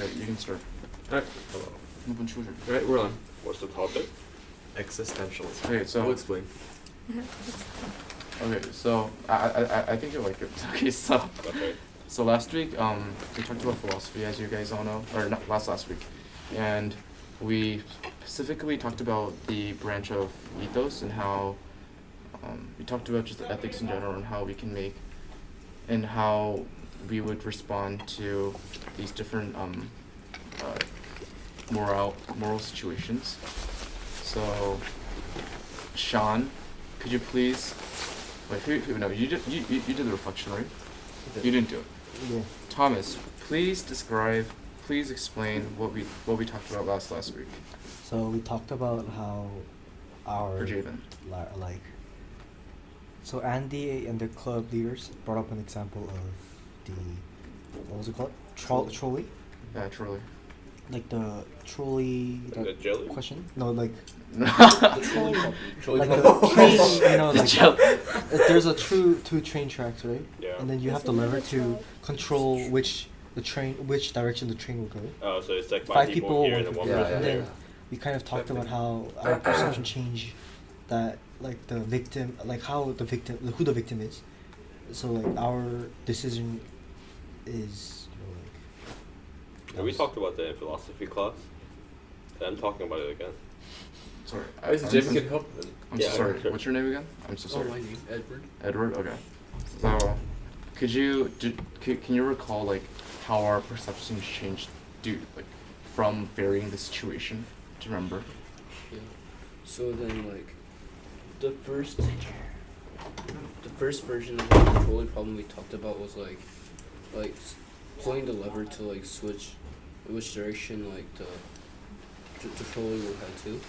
Okay, you can start. Alright, hello. 한번 치워줘. Alright, we're on. What's the topic? Existentialism. Okay, so I'll explain. okay, so I think you'll like it. Okay, so Okay. so last week we talked about philosophy, as you guys all know, or not last week, and we specifically talked about the branch of ethos and how we talked about just the ethics in general and how we can make and how we would respond to these different moral situations. So, Sean, could you please no, you did the reflection, right? You didn't do it. Yeah. Thomas, please explain what we talked about last week. So we talked about how our For Javen. like. So Andy and the club leaders brought up an example of the what was it called? Trolley? Yeah, truly. Like the trolley. And the jelly? Question? No, like The trolley puppy. like the train. You know, The like jelly. there's a two train tracks, right? Yeah. And then you have the lever to control which direction the train will go. Oh, so it's like Five five people, here one and then one person. person And there. then we kind of talked about how our perception changed, that like the victim, like how the victim, who the victim is. So like our decision is, Have we talked about that in philosophy class? I'm talking about it again. Sorry. I guess Javen can help then. I'm Yeah, so sorry. sure. What's your name again? I'm so sorry. Oh, my name, Edward. Edward. Okay. So, can you recall like how our perceptions changed, like from varying the situation? Do you remember? Yeah. So then, like, the first version of the trolley problem we talked about was like pulling the lever to like switch which direction like the trolley will head to,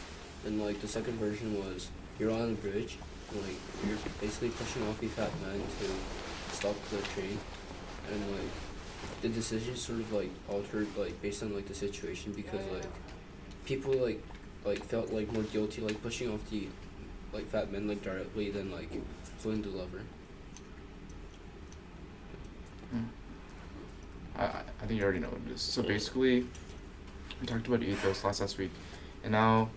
and like the second version was you're on a bridge, and, like you're basically pushing off a fat man to stop the train, and like the decision sort of like altered like based on like the situation, because like people like felt like more guilty like pushing off the like fat men like directly than like pulling the lever. I think you already know what it is. So basically, we talked about ethos last week, and now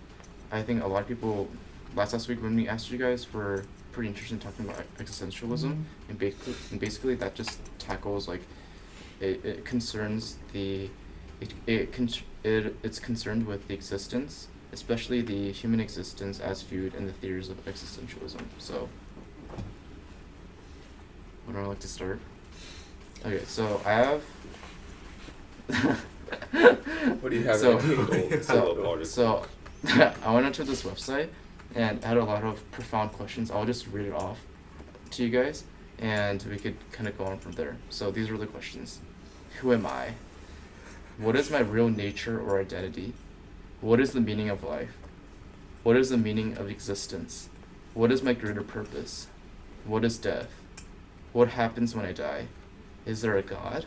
I think a lot of people last week when we asked you guys were pretty interested in talking about existentialism, and basically that just tackles like it concerns it's concerned with the existence, especially the human existence as viewed in the theories of existentialism. So, would I like to start? Okay, so I have. What do you have? So I went onto this website and had a lot of profound questions. I'll just read it off to you guys, and we could kind of go on from there. So these are the questions: Who am I? What is my real nature or identity? What is the meaning of life? What is the meaning of existence? What is my greater purpose? What is death? What happens when I die? Is there a God?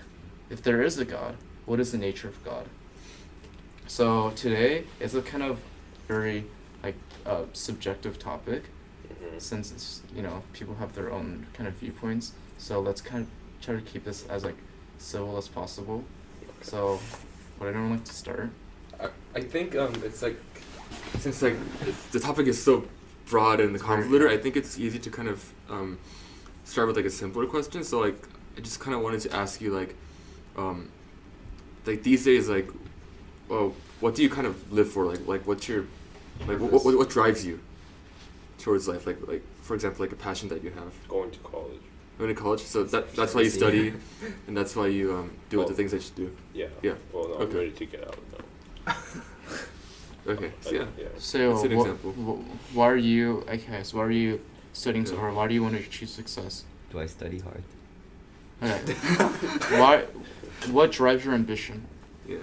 If there is a God, what is the nature of God? So today is a kind of very like subjective topic, since it's, people have their own kind of viewpoints. So let's kind of try to keep this as like civil as possible. So would anyone like to start? I think it's like, since like the topic is so broad and convoluted, I think it's easy to kind of start with like a simpler question. So like I just kind of wanted to ask you like these days, like, well, what do you kind of live for? Like what's your what drives you towards life? Like for example, like a passion that you have. Going to college. Going to college, so that's why you study, and that's why you do the things that you do. Yeah. Yeah. Well, no, Okay. I'm ready to get out now. Okay. So yeah. So That's an example. why are you studying so hard? Why do you want to achieve success? Do I study hard? Okay. What drives your ambition? Yeah.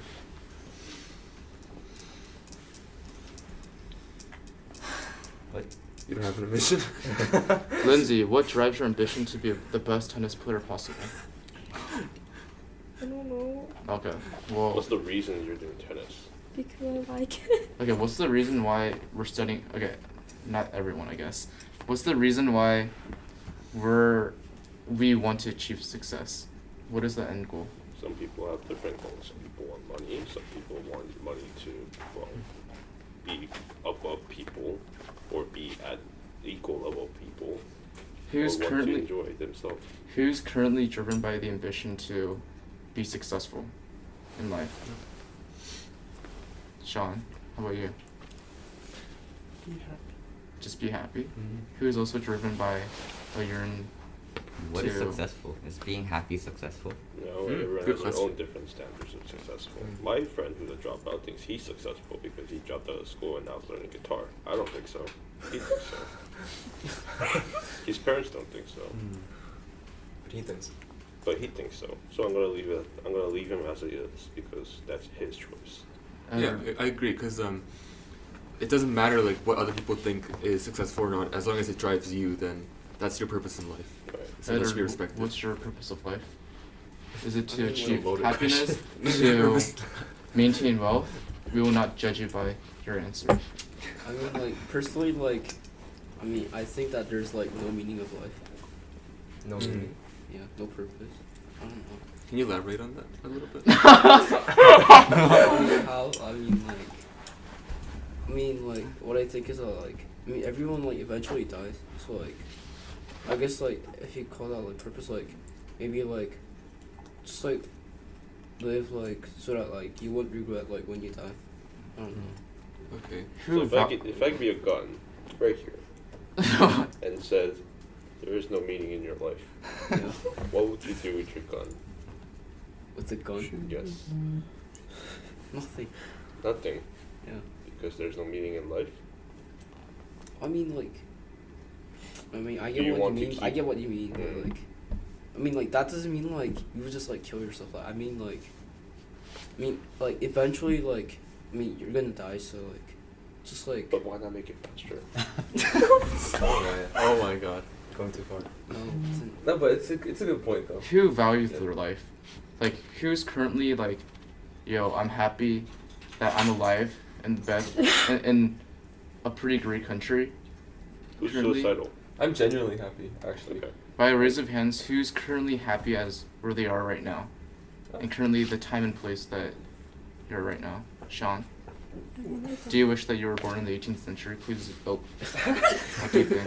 What? You don't have an ambition. Lindsay, what drives your ambition to be the best tennis player possible? I don't know, Okay. Well. What's the reason you're doing tennis? because I like it. Okay. What's the reason why we're studying? Okay, not everyone, I guess. What's the reason why we want to achieve success? What is the end goal? So Some people have different goals. Some people want money. Some people want money to, well, be above people or be at equal level of people. Who's or want currently to enjoy themselves. Who's currently driven by the ambition to be successful in life? Sean, how about you? Be happy. Just be happy. Mhm. Who's also driven by a yearn What is to- successful? Is being happy successful? You know, Mm, everyone good has their question. own different standards of successful. Mm. My friend who's a dropout thinks he's successful because he dropped out of school and now is learning guitar. I don't think so. He thinks so. His parents don't think so, But he thinks. but he thinks so. So I'm gonna leave it. I'm gonna leave him as he is because that's his choice. Yeah, I agree, because it doesn't matter like what other people think is successful or not. As long as it drives you, then that's your purpose in life. Right. So that should be Edward, respected. what's your purpose of life? Is it I to mean, what a achieve loaded happiness, question. to maintain wealth? We will not judge you by your answer. I mean, like, personally, like, I mean, I think that there's, like, no meaning of life. No Mm. meaning. Yeah, no purpose. I don't know. Can you elaborate on that a little bit? How? I mean, like, what I think is, I mean, everyone, like, eventually dies. So, like, I guess, like, if you call that, like, purpose, like, maybe, like, just, like, live, like, so that, like, you won't regret, like, when you die. I don't know. Okay. So if I give you a gun right here and said there is no meaning in your life, Yeah. what would you do with your gun? With the gun? Yes. Nothing. Nothing. Yeah. Because there's no meaning in life. I mean, like, I mean, I Do get you what you want to mean. I keep- get what you mean, Mm. but like, I mean, like that doesn't mean like you would just like kill yourself. Like, I mean, like eventually, like, I mean, you're gonna die, so like, just like, But why not make it faster? Oh man. Oh my god. Going too far. no, it's an- No, but it's a good point though. Who values Yeah. their life? Like, who's currently like, yo, I'm happy that I'm alive and best in a pretty great country. Who's Currently- suicidal? I'm genuinely happy, actually. Okay. By a raise of hands, who's currently happy as where they are right now? And currently the time and place that you're right now. Sean, do you wish that you were born in the 18th century? Please vote. What do you think?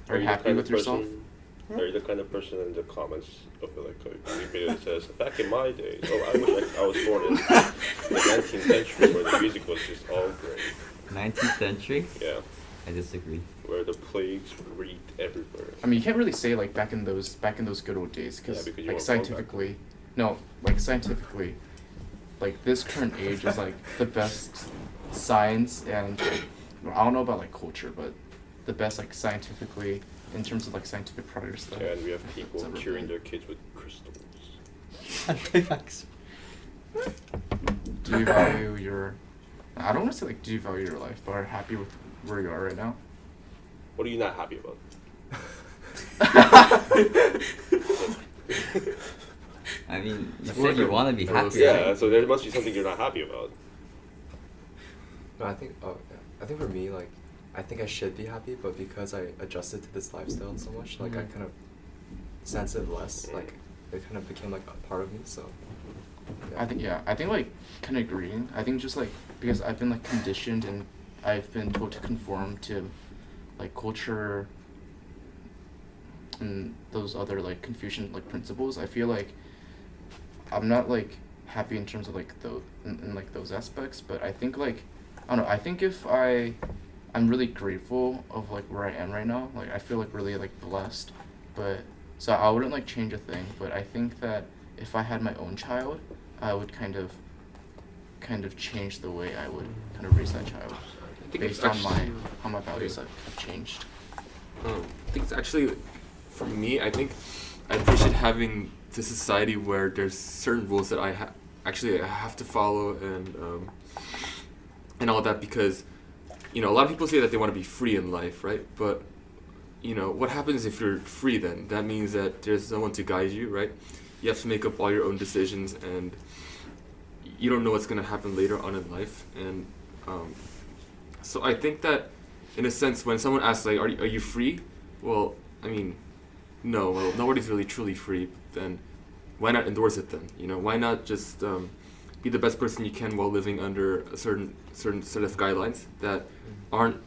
Are you the happy kind with of yourself? person- Are you the kind of person in the comments of like a video that says, back in my day, oh, I wish I was born in the 19th century where the music was just all great. 19th century? Yeah, I disagree. where the plagues reeked everywhere. I mean, you can't really say like back in those good old days Yeah, because because you like weren't born back scientifically, no, like scientifically, like this current age is like the best science and well, I don't know about like culture, but the best like scientifically in terms of like scientific progress that And we have people it's ever curing been. their kids with crystals. Anti-vax. Do you value your? I don't want to say like do you value your life, but are happy with where you are right now? What are you not happy about? I mean, you I feel said like you you're- want to be I will happy, say- Yeah, right? so there must be something you're not happy about. No, I think. Oh, yeah. I think for me, like, I think I should be happy, but because I adjusted to this lifestyle so much, like, I Mhm. kind of sense it less. Mm. Like, it kind of became like a part of me. So. I think like kind of agreeing. I think just like because I've been like conditioned and I've been told to conform to like culture and those other like Confucian like principles. I feel like I'm not like happy in terms of like in like those aspects, but I think like I don't know. I think if I'm really grateful of like where I am right now. Like I feel like really like blessed, but so I wouldn't like change a thing. But I think that if I had my own child, I would kind of change the way I would kind of raise that child I think it's based on actually- how my values have changed. I think it's actually, for me, I think I appreciate having the society where there's certain rules that I have to follow and all that because, you know, a lot of people say that they want to be free in life, right? But, you know, what happens if you're free then? That means that there's no one to guide you, right? You have to make up all your own decisions and you don't know what's going to happen later on in life. And so I think that, in a sense, when someone asks, like, are you free? Well, I mean, no, well, nobody's really truly free. Then why not endorse it then? You know, why not just be the best person you can while living under a certain set of guidelines that aren't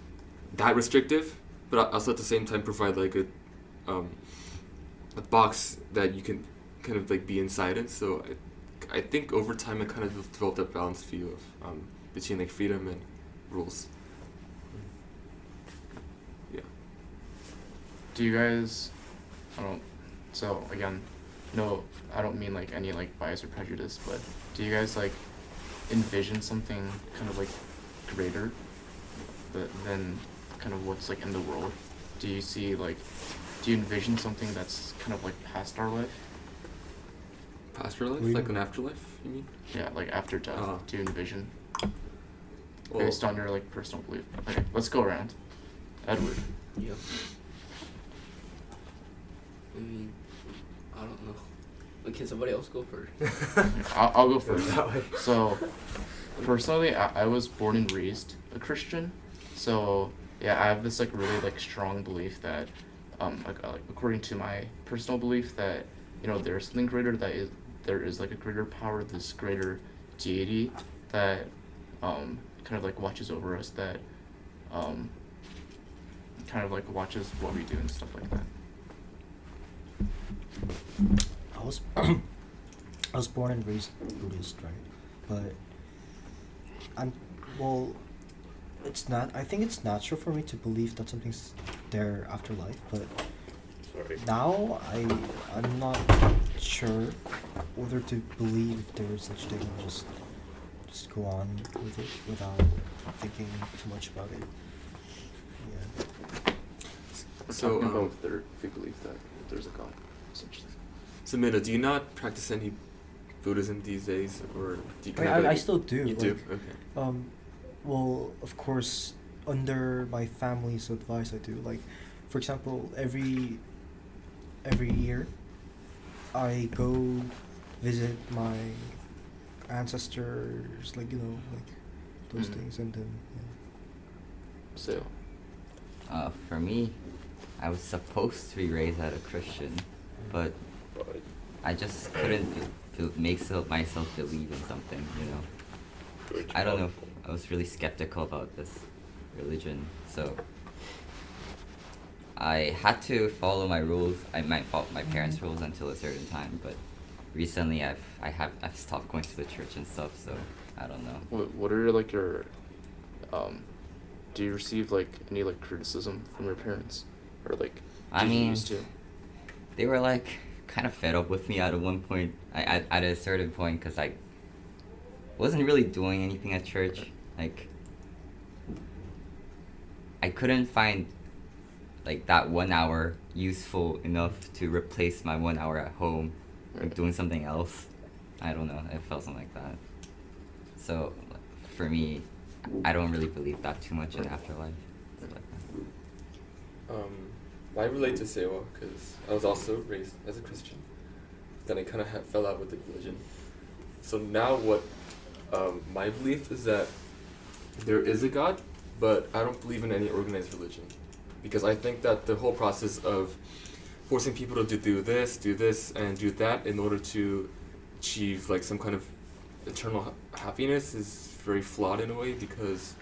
that restrictive, but also at the same time provide like a box that you can kind of like be inside it. So I think over time I kind of developed a balanced view of between like freedom and rules. Yeah. Do you guys, so again, no, I don't mean like any like bias or prejudice, but do you guys like envision something kind of like greater than kind of what's like in the world? Do you envision something that's kind of like past our life? Past your life? Really? Like an afterlife, you mean? Yeah, like after death. Do you envision? Well, Based on your like personal belief. Okay, let's go around. Edward. Yeah. I mean, I don't know. Like, can somebody else go first? I'll go first. That way. So, personally, I was born and raised a Christian. So, yeah, I have this like really like strong belief that, like according to my personal belief that, you know, there's something greater there is like a greater power, this greater deity that, kind of like watches over us, that, kind of like watches what we do and stuff like that. I was I was born and raised Buddhist, right? But I think it's natural for me to believe that something's there after life, but Sorry. now I'm not sure whether to believe if there is such thing or just go on with it without thinking too much about it. Yeah. So, Talking about if you believe that there's a God, essentially. So Mina, do you not practice any Buddhism these days, or do you? I mean, I still do. You do? Okay. Well, of course, under my family's advice, I do. Like, for example, every year, I go visit my ancestors, like, you know, like those things, and then So, For me, I was supposed to be raised as a Christian, but But I just couldn't make myself believe in something, you know. very I don't know. powerful. I was really skeptical about this religion, so I had to follow my rules. I might follow my parents' rules until a certain time, but recently I've stopped going to the church and stuff, so I don't know. what are like your, do you receive like any like criticism from your parents, or like I did you mean, used to? They were like kind of fed up with me at one point. At a certain point, because I wasn't really doing anything at church. Like, I couldn't find like that 1 hour useful enough to replace my 1 hour at home, like doing something else. I don't know. It felt something like that. So, for me, I don't really believe that too much in afterlife. Stuff like that. I relate to Sewa because I was also raised as a Christian. Then I kind of fell out with the religion. So now what my belief is that there is a God, but I don't believe in any organized religion. Because I think that the whole process of forcing people to do this, and do that in order to achieve like some kind of eternal happiness is very flawed in a way, because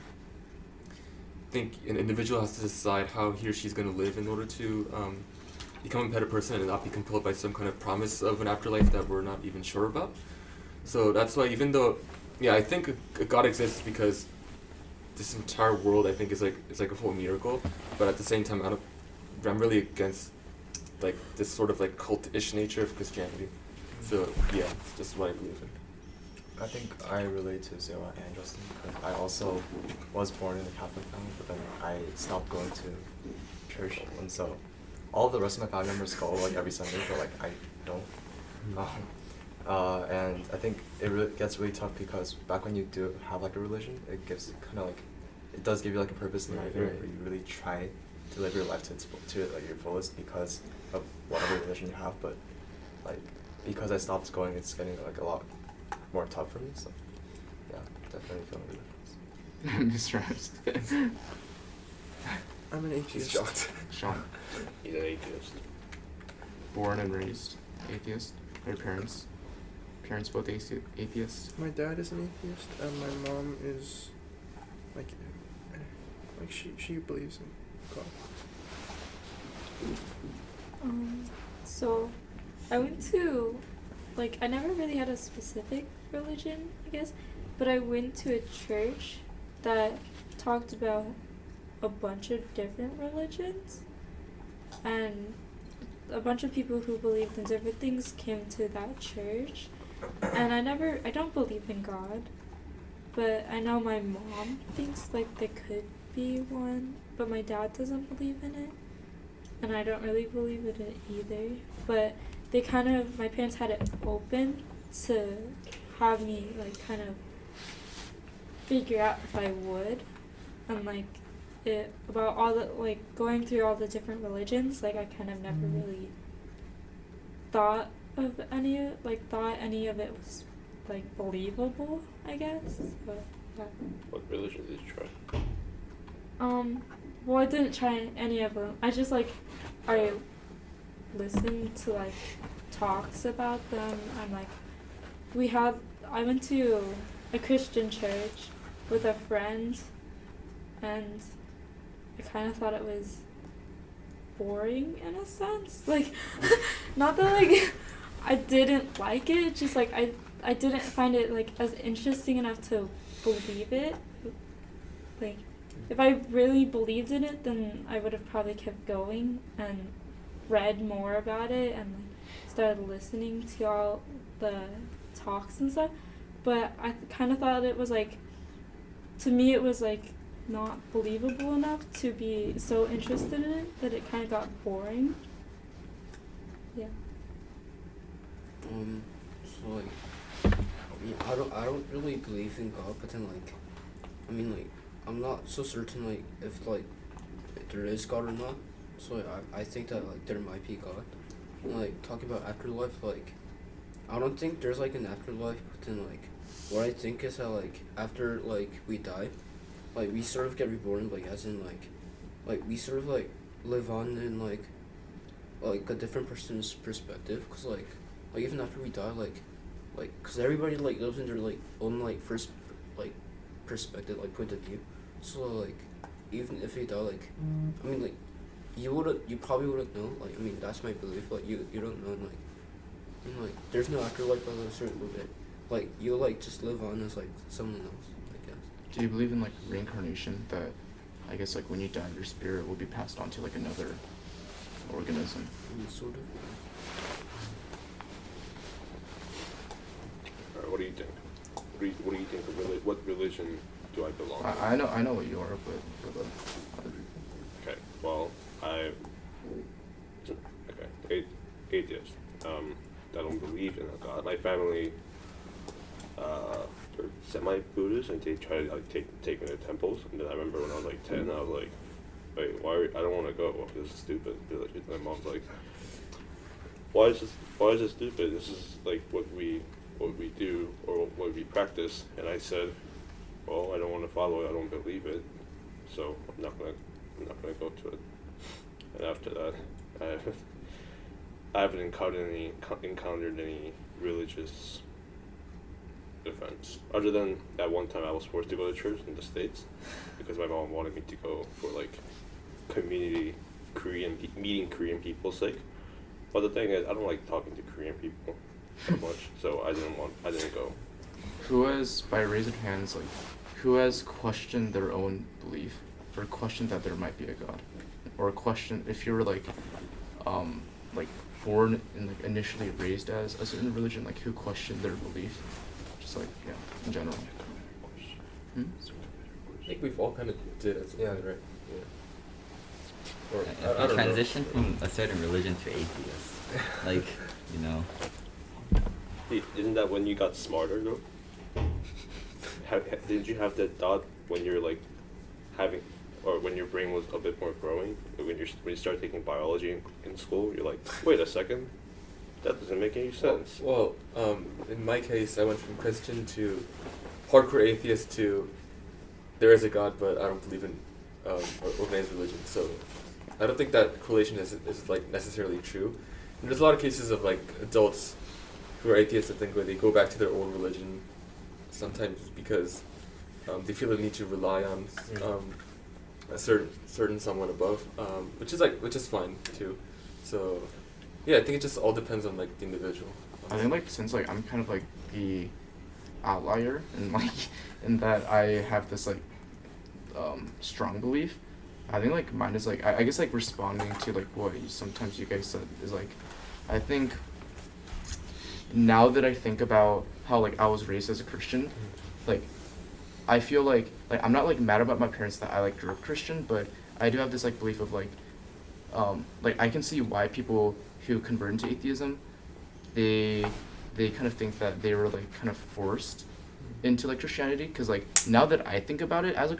I think an individual has to decide how he or she's going to live in order to become a better person and not be compelled by some kind of promise of an afterlife that we're not even sure about. So that's why, even though, yeah, I think a God exists because this entire world, I think, is like a whole miracle, but at the same time, I'm really against like this sort of like cult-ish nature of Christianity. So yeah, it's just what I believe in. I think I relate to Zara and Justin because I also was born in a Catholic family, but then I stopped going to church, and so all the rest of my family members go like every Sunday, but like I don't. And I think it gets really tough because back when you do have like a religion, it gives kind of like, it does give you like a purpose in life, where you really try to live your life to like your fullest because of whatever religion you have. But like because I stopped going, it's getting like a lot more tough for me. So yeah, definitely feeling the difference. Mistrust. I'm an He's atheist. shocked. Sean, He's an atheist. born and raised atheist. Your parents? Parents both atheists? My dad is an atheist, and my mom is like she believes in God. So I went to, like, I never really had a specific religion, I guess, but I went to a church that talked about a bunch of different religions, and a bunch of people who believed in different things came to that church. And I don't believe in God, but I know my mom thinks like there could be one, but my dad doesn't believe in it, and I don't really believe in it either. But my parents had it open to have me like kind of figure out if I would, and like about all the like going through all the different religions. Like I kind of never really thought any of it was like believable, I guess. But yeah. What religion did you try? Well, I didn't try any of them. I just like I listened to like talks about them, and like I went to a Christian church with a friend, and I kind of thought it was boring in a sense. Like, not that like I didn't like it, just like I didn't find it like as interesting enough to believe it. Like, if I really believed in it, then I would have probably kept going and read more about it and like, started listening to all the talks and stuff. But I kind of thought it was like, to me it was like not believable enough to be so interested in it that it kind of got boring. Yeah. So like, I don't really believe in God, but then like, I mean like, I'm not so certain like if like there is God or not. So like, I think that like there might be God. And, like talking about afterlife, like I don't think there's like an afterlife, but then like what I think is that like after like we die, like we sort of get reborn, like as in like we sort of like live on in like a different person's perspective, cause like even after we die, like cause everybody like lives in their like own like first like perspective, like point of view. So like even if you die, like I mean like you probably wouldn't know. Like I mean that's my belief. Like you don't know, and like there's no afterlife by a certain moment. Like you like just live on as like someone else, I guess. Do you believe in like reincarnation? That I guess like when you die, your spirit will be passed on to like another organism. Sort of. Alright, what do you think? What do you think of what religion do I belong to? I know what you are, but for the other people. Okay, well, atheist. I don't believe in a God. My family, they're semi-Buddhist, and they try to like take me to temples. And then I remember when I was like 10, I was like, wait, why? I don't want to go. This is stupid. My mom's like, why is this stupid? This is like what we do or what we practice. And I said, well, I don't want to follow it. I don't believe it, so I'm not gonna go to it. And after that, I haven't encountered any religious events other than that one time I was forced to go to church in the States because my mom wanted me to go for like community meeting Korean people's sake. But the thing is, I don't like talking to Korean people that much, so I didn't go. Who has, by raising hands, like, who has questioned their own belief, or questioned that there might be a God, or questioned if you were like born and like initially raised as a certain religion, like who questioned their belief, just like in general. I think we've all kind of did it. Yeah. Right. Yeah. Or If I you don't transition know. from a certain religion to atheist, like, you know. Isn't that when you got smarter though? Didn't you have that thought when you're like having, or when your brain was a bit more growing? When you start taking biology in school, you're like, wait a second, that doesn't make any sense. Well, in my case, I went from Christian to hardcore atheist to there is a God, but I don't believe in organized religion. So I don't think that correlation is like necessarily true. And there's a lot of cases of like adults who are atheists, I think, where they go back to their old religion sometimes because they feel the need to rely on a certain someone above, which is fine too. So yeah, I think it just all depends on like the individual. I think like since like I'm kind of like the outlier and like in that I have this like strong belief, I think like mine is like I guess like responding to like what sometimes you guys said is like I think now that I think about how like I was raised as a Christian, like I feel like I'm not like mad about my parents that I like grew up Christian, but I do have this like belief of like I can see why people who convert into atheism, they kind of think that they were like kind of forced into like Christianity, because like now that I think about it as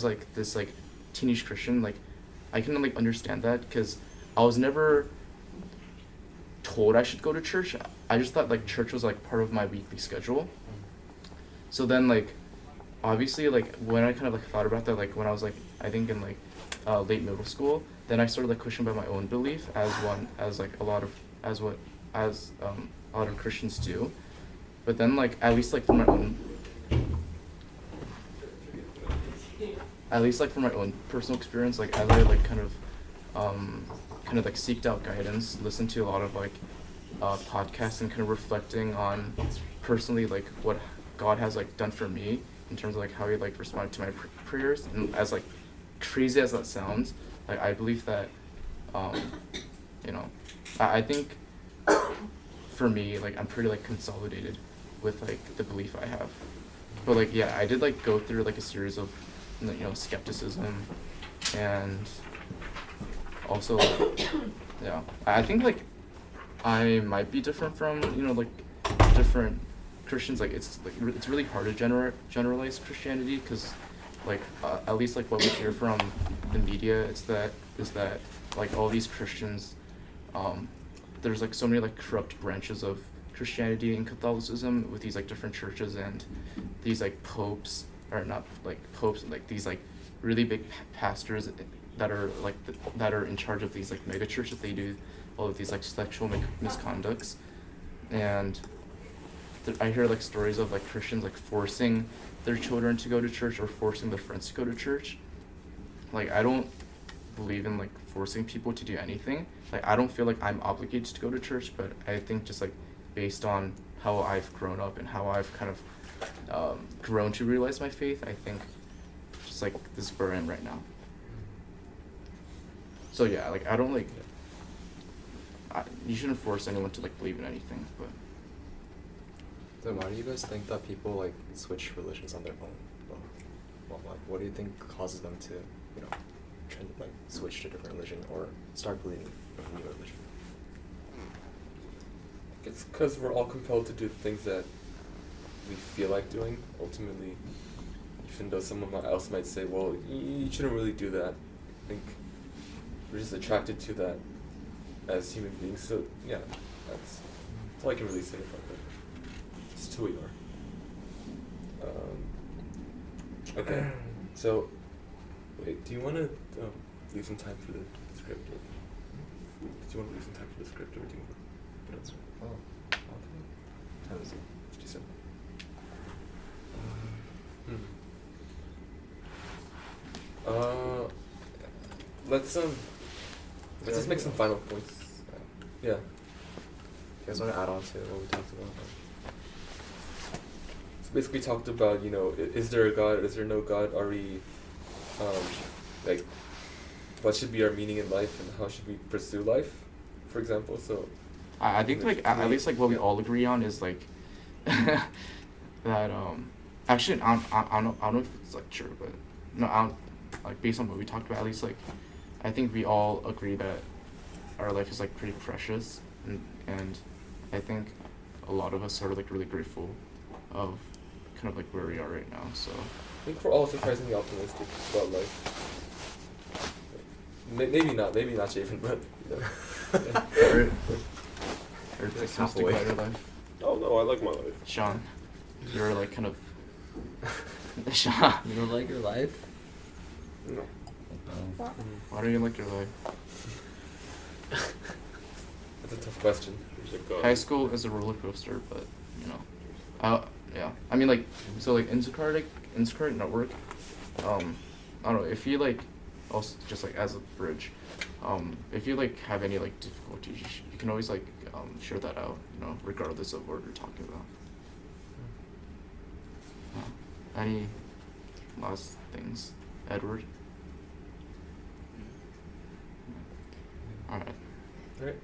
like this like teenage Christian, like I can like understand that, because I was never told I should go to church. I just thought like church was like part of my weekly schedule. So then like obviously like when I kind of like thought about that, like when I was like I think in like late middle school, then I started like questioning about my own belief as a lot of Christians do. But then like at least like from my own personal experience, like as I like kind of like seeked out guidance, listened to a lot of like podcasts, and kind of reflecting on personally like what God has like done for me in terms of like how he like responded to my prayers, and as like crazy as that sounds, like I believe that I think for me like I'm pretty like consolidated with like the belief I have. But like yeah, I did like go through like a series of skepticism, and also like, yeah, I think like I might be different from like different Christians. Like it's really hard to generalize Christianity, because like at least like what we hear from the media is that like all these Christians, there's like so many like corrupt branches of Christianity and Catholicism with these like different churches and these like popes, or not like popes, like these like really big pastors that are like that are in charge of these like mega churches. They do all of these like sexual misconducts, and I hear like stories of like Christians like forcing their children to go to church or forcing their friends to go to church. Like I don't believe in like forcing people to do anything. Like I don't feel like I'm obligated to go to church, but I think just like based on how I've grown up and how I've kind of grown to realize my faith, I think just like this is where I am right now. So yeah, like I don't like you shouldn't force anyone to like believe in anything, but Then why do you guys think that people like switch religions on their own? Well, like, what do you think causes them to, like switch to a different religion or start believing a new religion? It's because we're all compelled to do things that we feel like doing. Ultimately, even though someone else might say, well, you shouldn't really do that, I think we're just attracted to that as human beings. So yeah, that's all I can really say about that. It's who we are. Okay, so wait, do you want to leave some time for the script? Do you want to leave some time for the script, or do you want to put it on? Oh, okay. How is it? 57. Let's just make some final points. Yeah. You guys want to add on to what we talked about? So basically talked about, is there a God, is there no God? Are we, like, what should be our meaning in life, and how should we pursue life, for example? So I think like at least like what we all agree on is like that actually I don't know if it's like true, but no, I don't, like based on what we talked about, at least like I think we all agree that our life is like pretty precious, and I think a lot of us are like really grateful of kind of like where we are right now. So I think we're all surprisingly optimistic about life. Maybe not Javen, but Or pessimistic about your life. Oh no, I like my life. Sean, you're like kind of Sean. You don't like your life? No. Why don't you like your life? That's a tough question. There's a God. High school is a roller coaster, but you know, yeah. I mean, like, so like in Socratic network, I don't know if you like, also just like as a bridge, if you like have any like difficulties, you can always like share that out, you know, regardless of what you're talking about. Any last things, Edward? All right. All right.